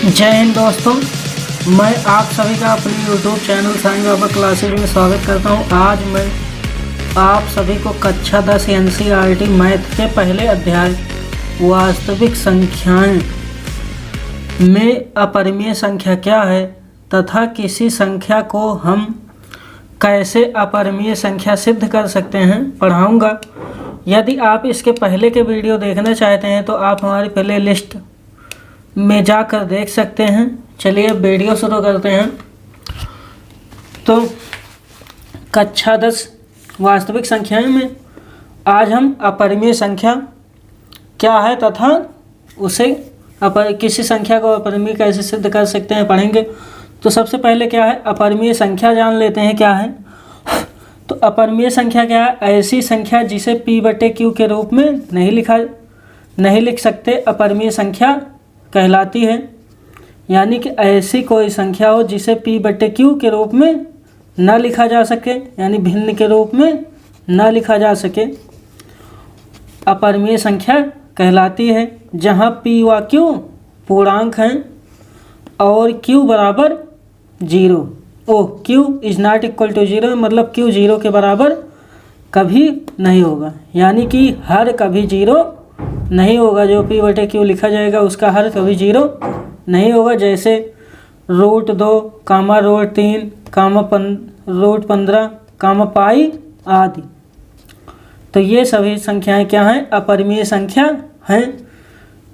जय हिंद दोस्तों, मैं आप सभी का अपने YouTube channel Sai Baba classes में स्वागत करता हूं। आज मैं आप सभी को कक्षा 10 NCERT मैथ के पहले अध्याय वास्तविक संख्याएं में अपरिमेय संख्या क्या है तथा किसी संख्या को हम कैसे अपरिमेय संख्या सिद्ध कर सकते हैं पढ़ाऊंगा। यदि आप इसके पहले के वीडियो देखना चाहते हैं तो आप हमारी प्ले लिस्ट में जाकर देख सकते हैं। चलिए वीडियो शुरू करते हैं। तो कक्षा 10 वास्तविक संख्याएं में आज हम अपरिमेय संख्या क्या है तथा उसे किसी संख्या को अपरिमेय कैसे सिद्ध कर सकते हैं पढ़ेंगे। तो सबसे पहले क्या है, अपरिमेय संख्या जान लेते हैं क्या है। तो अपरिमेय संख्या क्या है, ऐसी संख्या जिसे P/Q के रूप में नहीं लिख सकते अपरिमेय संख्या कहलाती है। यानी कि ऐसी कोई संख्या हो जिसे P/Q के रूप में न लिखा जा सके, यानी भिन्न के रूप में न लिखा जा सके, अपरिमेय संख्या कहलाती है। जहाँ P व Q पूर्णांक हैं और Q बराबर 0। Q is not equal to 0, मतलब Q 0 के बराबर कभी नहीं होगा। यानी कि हर कभी 0 नहीं होगा। जो P/Q लिखा जाएगा उसका हर कभी 0 नहीं होगा। जैसे √2, √3, √15, पाई आदि। तो ये सभी संख्याएं क्या हैं, अपरिमेय संख्या हैं।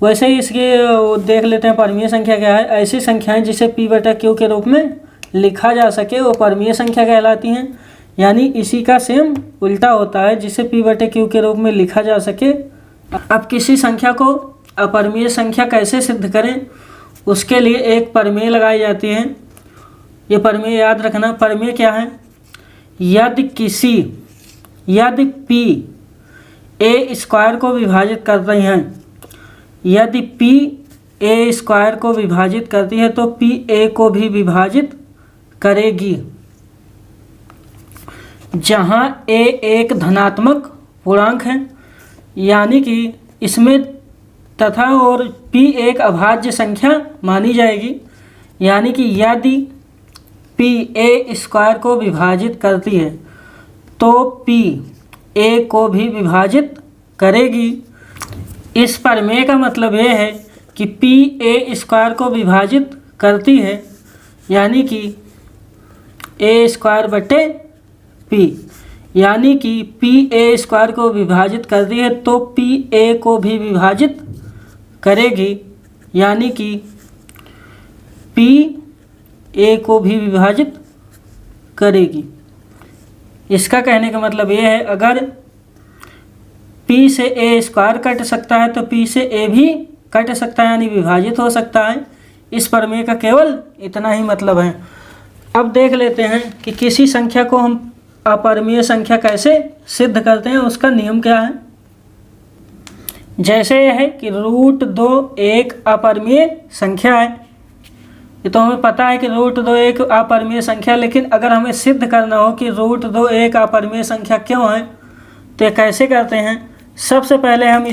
वैसे ही इसके देख लेते हैं परिमेय संख्या क्या है। ऐसी संख्याएं जिसे P/Q के रूप में लिखा जा सके वो परिमेय संख्या कहलाती हैं। यानी इसी का सेम उल्टा होता है, जिसे P/Q के रूप में लिखा जा सके। अब किसी संख्या को अपरिमेय संख्या कैसे सिद्ध करें, उसके लिए एक परिमेय लगाई जाती है। ये परिमेय याद रखना। परिमेय क्या है, यदि P A² को विभाजित करती हैं, यदि P A² को विभाजित करती है तो P A को भी विभाजित करेगी। जहाँ A एक धनात्मक पूर्णांक है, यानी कि इसमें तथा और P एक अभाज्य संख्या मानी जाएगी। यानी कि यदि P A² को विभाजित करती है तो P A को भी विभाजित करेगी। इस परिमेय का मतलब यह है कि P A² को विभाजित करती है, यानी कि A²/P, यानी कि P A² को विभाजित करती है तो P A को भी विभाजित करेगी। यानी कि P A को भी विभाजित करेगी। इसका कहने का मतलब ये है, अगर P से A² कट सकता है तो P से A भी कट सकता है, यानी विभाजित हो सकता है। इस प्रमेय का केवल इतना ही मतलब है। अब देख लेते हैं कि किसी संख्या को हम अपरिमेय संख्या कैसे सिद्ध करते हैं, उसका नियम क्या है। जैसे यह है कि √2 एक अपरिमेय संख्या है। ये तो हमें पता है कि √2 एक अपरिमेय संख्या, लेकिन अगर हमें सिद्ध करना हो कि √2 एक अपरिमेय संख्या क्यों है तो ये कैसे करते हैं। सबसे पहले हम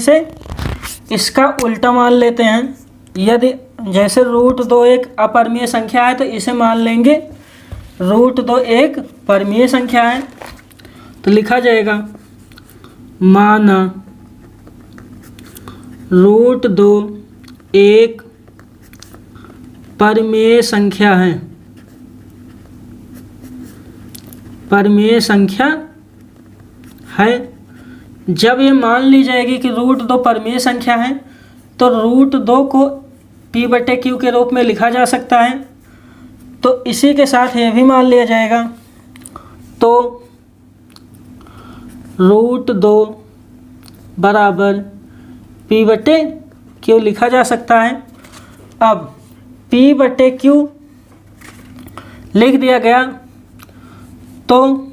इसका उल्टा मान लेते हैं। यदि जैसे √2 एक अपरिमेय संख्या है तो इसे मान लेंगे √2 एक परिमेय संख्या है। तो लिखा जाएगा, माना √2 एक परिमेय संख्या है। परिमेय संख्या है। जब ये मान ली जाएगी कि √2 परिमेय संख्या है तो √2 को P/Q के रूप में लिखा जा सकता है। तो इसी के साथ ये भी मान लिया जाएगा। तो √2 बराबर P/Q लिखा जा सकता है। अब P/Q लिख दिया गया तो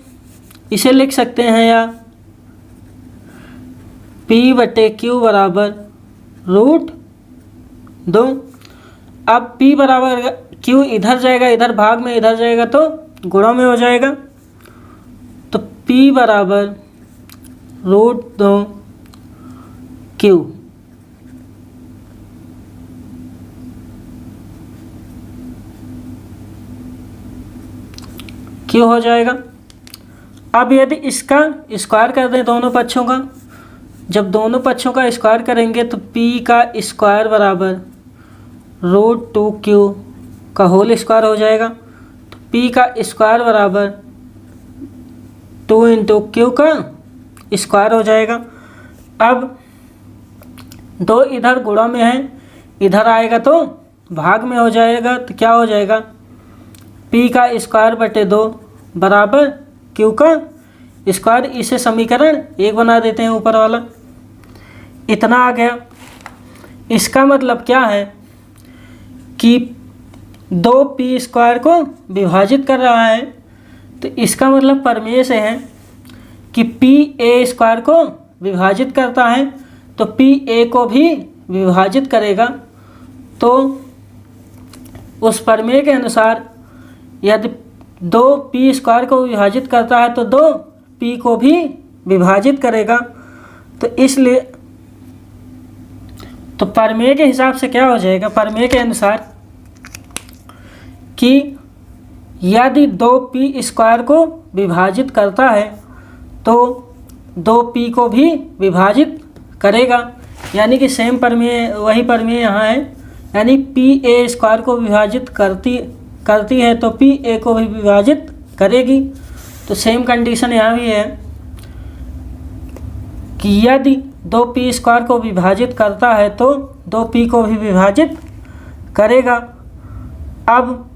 इसे लिख सकते हैं या P/Q बराबर √2। अब P बराबर Q इधर जाएगा, इधर भाग में, इधर जाएगा तो गुणा में हो जाएगा। तो P बराबर √2 Q। Q हो जाएगा। अब यदि इसका स्क्वायर कर दें दोनों पक्षों का, जब दोनों पक्षों का स्क्वायर करेंगे तो P का स्क्वायर बराबर √2Q का होल स्क्वायर हो जाएगा। तो P का स्क्वायर बराबर 2 × Q का स्क्वायर हो जाएगा। अब 2 इधर गुणा में है, इधर आएगा तो भाग में हो जाएगा। तो क्या हो जाएगा, P का स्क्वायर बटे 2 बराबर Q का स्क्वायर। इसे समीकरण 1 बना देते हैं ऊपर वाला। इतना आ गया। इसका मतलब क्या है कि 2p² को विभाजित कर रहा है। तो इसका मतलब प्रमेय से है कि pa² को विभाजित करता है तो pa को भी विभाजित करेगा। तो उस प्रमेय के अनुसार यदि 2p² को विभाजित करता है तो 2p को भी विभाजित करेगा। तो इसलिए तो प्रमेय के हिसाब से क्या हो जाएगा, प्रमेय के अनुसार कि यदि 2p² को विभाजित करता है तो 2p को भी विभाजित करेगा। यानी कि सेम प्रमेय, वही प्रमेय यहाँ है। यानी pa² को विभाजित करती है तो pa को भी विभाजित करेगी। तो सेम कंडीशन यहाँ भी है कि यदि 2p² को विभाजित करता है तो 2p को भी विभाजित करेगा। अब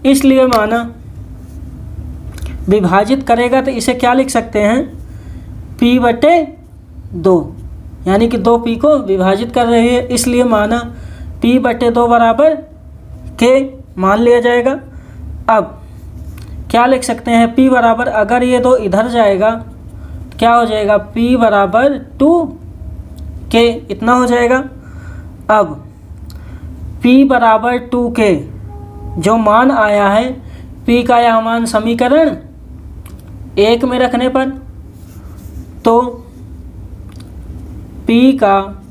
इसलिए माना विभाजित करेगा तो इसे क्या लिख सकते हैं, p/2, यानी कि 2p को विभाजित कर रही है, इसलिए माना p/2 बराबर k मान लिया जाएगा। अब क्या लिख सकते हैं, p बराबर, अगर ये 2 इधर जाएगा क्या हो जाएगा, p बराबर 2k, इतना हो जाएगा। अब p बराबर 2k जो मान आया है, p का यह मान समीकरण 1 में रखने पर, तो p का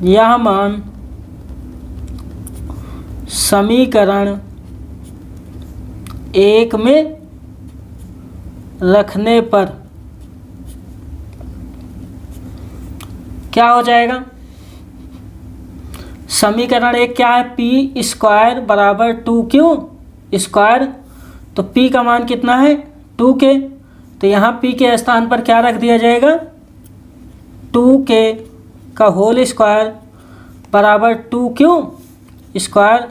यह मान समीकरण 1 में रखने पर क्या हो जाएगा, समीकरण 1 क्या है, p² बराबर 2q²। तो p का मान कितना है, 2k। तो यहाँ p के स्थान पर क्या रख दिया जाएगा, 2k का होल स्क्वायर बराबर 2q²।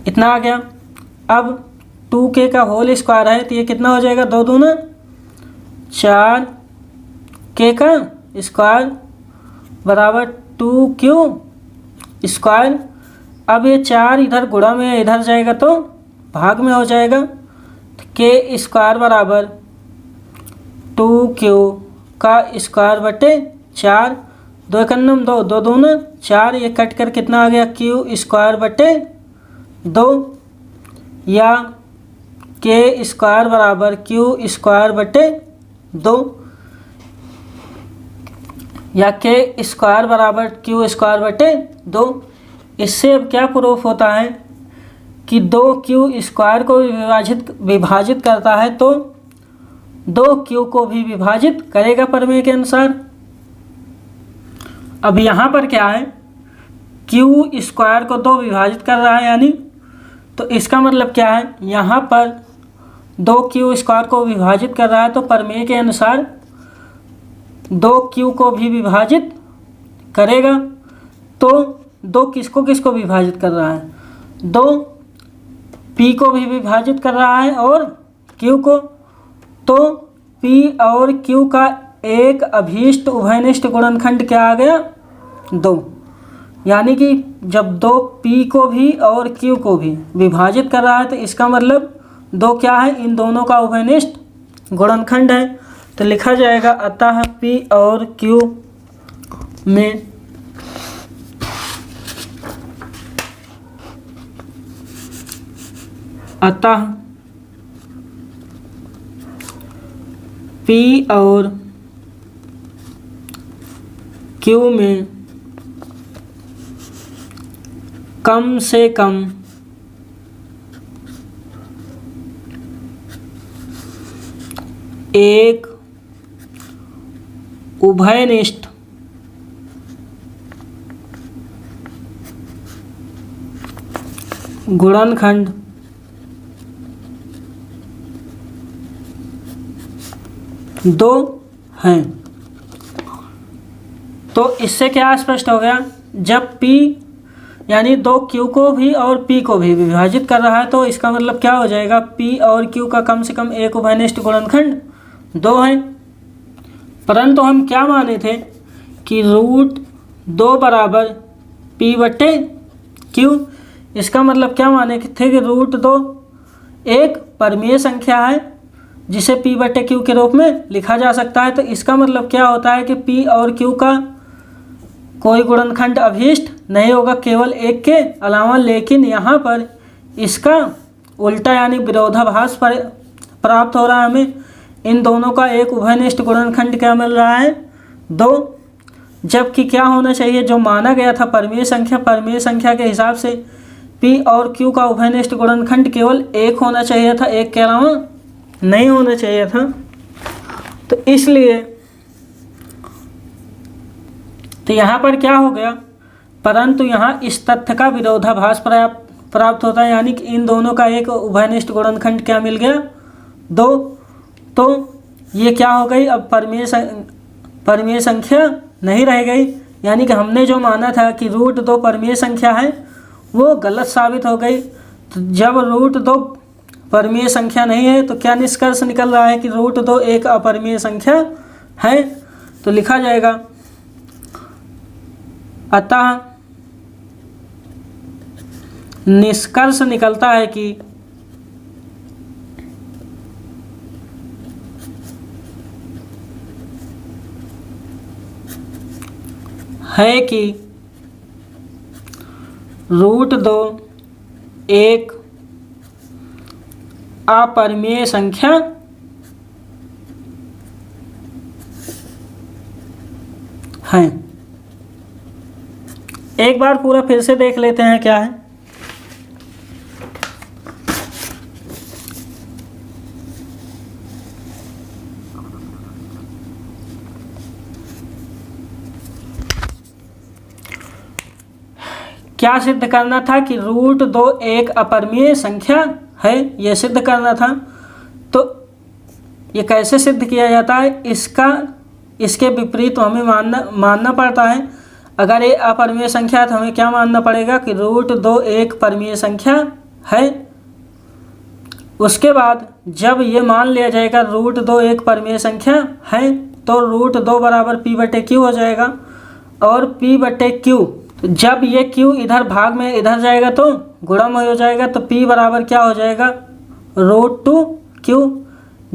इतना आ गया। अब 2k का होल स्क्वायर है तो ये कितना हो जाएगा, 2 दूना 4, k का स्क्वायर बराबर 2q²। अब ये 4 इधर गुणा में इधर जाएगा तो भाग में हो जाएगा। तो k² बराबर 2q का स्क्वायर बटे 4, 2 × 2, 2 दूना 4, ये कट कर कितना आ गया, q² बटे 2, या k² बराबर q² बटे 2, या k² बराबर q² बटे 2। इससे अब क्या प्रूफ होता है कि 2q² को विभाजित करता है तो 2q को भी विभाजित करेगा प्रमेय के अनुसार। अब यहाँ पर क्या है, q² को 2 विभाजित कर रहा है, यानी तो इसका मतलब क्या है, यहाँ पर 2q² को विभाजित कर रहा है तो प्रमेय के अनुसार 2q को भी विभाजित करेगा। तो 2 किसको किसको विभाजित कर रहा है, 2 p को भी विभाजित कर रहा है और q को। तो p और q का एक अभीष्ट उभयनिष्ठ गुणनखंड क्या आ गया, 2। यानी कि जब 2 p को भी और q को भी विभाजित कर रहा है तो इसका मतलब 2 क्या है, इन दोनों का उभयनिष्ठ गुणनखंड है। तो लिखा जाएगा अतः p और q में अतः p और q में कम से कम एक उभयनिष्ठ गुणनखंड दो हैं। तो इससे क्या स्पष्ट हो गया, जब P यानी दो Q को भी और P को भी विभाजित कर रहा है तो इसका मतलब क्या हो जाएगा, P और Q का कम से कम एक उभयनिष्ठ गुणनखंड दो है। परंतु हम क्या माने थे कि √2 बराबर P बटे Q। इसका मतलब क्या माने थे कि √2 एक परमीय संख्या है जिसे P बटे Q के रूप में लिखा जा सकता है। तो इसका मतलब क्या होता है कि P और Q का कोई गुणनखंड अभीष्ट नहीं होगा केवल एक के अलावा। लेकिन यहाँ पर इसका उल्टा यानी विरोधाभास प्राप्त हो रहा है हमें। इन दोनों का एक उभयनिष्ठ गुणनखंड क्या मिल रहा है, 2। जबकि क्या होना चाहिए, जो माना गया था परमीय संख्या के हिसाब से P और Q का उभयनिष्ठ गुणनखंड केवल एक होना चाहिए था, एक के अलावा नहीं होना चाहिए था। तो इसलिए तो यहाँ पर क्या हो गया, परंतु यहाँ इस तथ्य का विरोधाभास प्राप्त होता है, यानी कि इन दोनों का एक उभयनिष्ठ गुणनखंड क्या मिल गया, 2। तो ये क्या हो गई, अब परमीय संख्या नहीं रह गई। यानी कि हमने जो माना था कि √2 परमीय संख्या है वो गलत साबित हो गई। तो जब √2 परमीय संख्या नहीं है तो क्या निष्कर्ष निकल रहा है कि √2 एक अपरमीय संख्या है। तो लिखा जाएगा, अतः निष्कर्ष निकलता है कि √2 एक अपरमीय संख्या है। एक बार पूरा फिर से देख लेते हैं क्या है। क्या सिद्ध करना था कि √2 एक अपरमीय संख्या है, यह सिद्ध करना था। तो ये कैसे सिद्ध किया जाता है, इसके विपरीत हमें मानना पड़ता है। अगर ये अपरमीय संख्या है तो हमें क्या मानना पड़ेगा कि √2 एक परमीय संख्या है। उसके बाद जब ये मान लिया जाएगा √2 एक परमीय संख्या है तो √2 बराबर P बटे Q हो जाएगा। और P बटे Q, तो जब ये Q इधर भाग में इधर जाएगा तो गुणा में हो जाएगा। तो P बराबर क्या हो जाएगा, √2Q।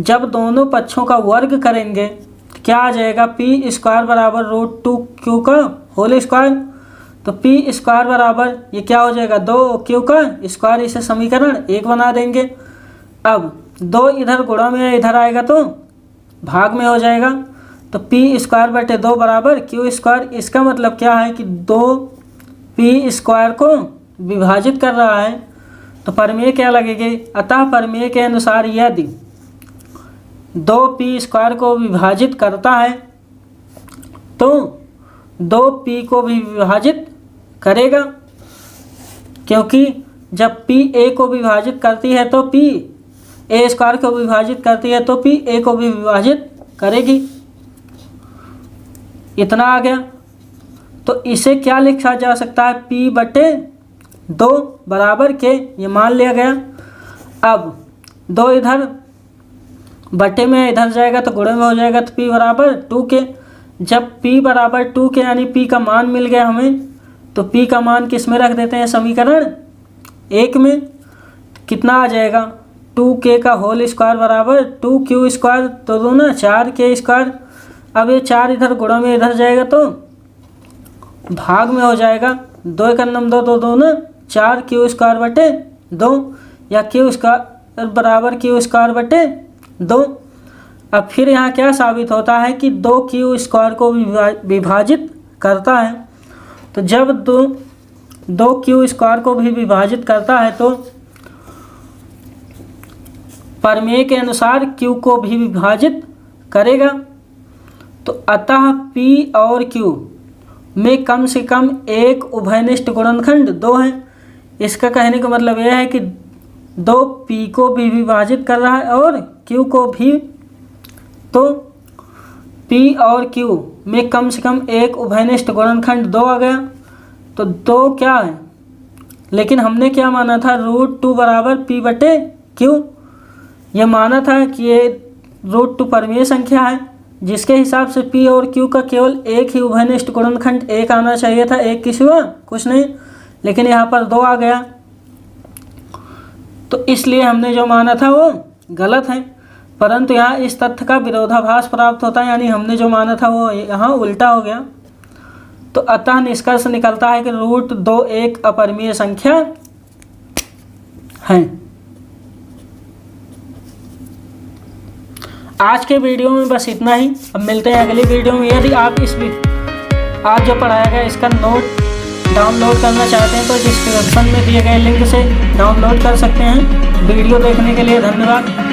जब दोनों पक्षों का वर्ग करेंगे तो क्या आ जाएगा, P² बराबर √2Q का होल स्क्वायर। तो P² बराबर ये क्या हो जाएगा, 2Q का स्क्वायर। इसे समीकरण 1 बना देंगे। अब 2 इधर गुणा में इधर आएगा तो भाग में हो जाएगा। तो P² बटे 2 बराबर Q²। इसका मतलब क्या है कि 2P² को विभाजित कर रहा है। तो प्रमेय क्या लगेगी, अतः प्रमेय के अनुसार यदि 2P² को विभाजित करता है तो 2P को भी विभाजित करेगा, क्योंकि जब P A को विभाजित करती है तो P A² को विभाजित करती है तो P A को भी विभाजित करेगी। इतना आ गया। तो इसे क्या लिखा जा सकता है, P बटे 2 बराबर के, ये मान लिया गया। अब 2 इधर बटे में इधर जाएगा तो गुणे में हो जाएगा। तो P बराबर 2 के। जब P बराबर 2 के यानी P का मान मिल गया हमें, तो P का मान किस में रख देते हैं, समीकरण 1 में। कितना आ जाएगा, 2K का होल स्क्वायर बराबर 2Q²। तो दो ना 4K²। अब ये 4 इधर गुणा में इधर जाएगा तो भाग में हो जाएगा। 2 का नम 2 तो 2 ना 4Q² बटे 2, या Q² बराबर Q² बटे 2। अब फिर यहाँ क्या साबित होता है कि 2Q² को विभाजित करता है। तो जब 2Q² को भी विभाजित करता है तो प्रमेय के अनुसार Q को भी विभाजित करेगा। तो अतः P और Q में कम से कम एक उभयनिष्ठ गुणनखंड 2 है। इसका कहने का मतलब यह है कि 2 P को भी विभाजित कर रहा है और Q को भी। तो P और Q में कम से कम एक उभयनिष्ठ गुणनखंड 2 आ गया। तो 2 क्या है, लेकिन हमने क्या माना था, √2 बराबर P/Q। यह माना था कि ये √2 परमीय संख्या है, जिसके हिसाब से P और Q का केवल एक ही उभयनिष्ठ गुणनखंड 1 आना चाहिए था। 1 किस हुआ, कुछ नहीं, लेकिन यहाँ पर 2 आ गया। तो इसलिए हमने जो माना था वो गलत है। परंतु यहाँ इस तथ्य का विरोधाभास प्राप्त होता है, यानी हमने जो माना था वो यहाँ उल्टा हो गया। तो अतः निष्कर्ष निकलता है कि √2 एक अपरिमेय संख्या है। आज के वीडियो में बस इतना ही। अब मिलते हैं अगली वीडियो में। यदि आप आज जो पढ़ाया गया इसका नोट डाउनलोड करना चाहते हैं तो डिस्क्रिप्शन में दिए गए लिंक से डाउनलोड कर सकते हैं। वीडियो देखने के लिए धन्यवाद।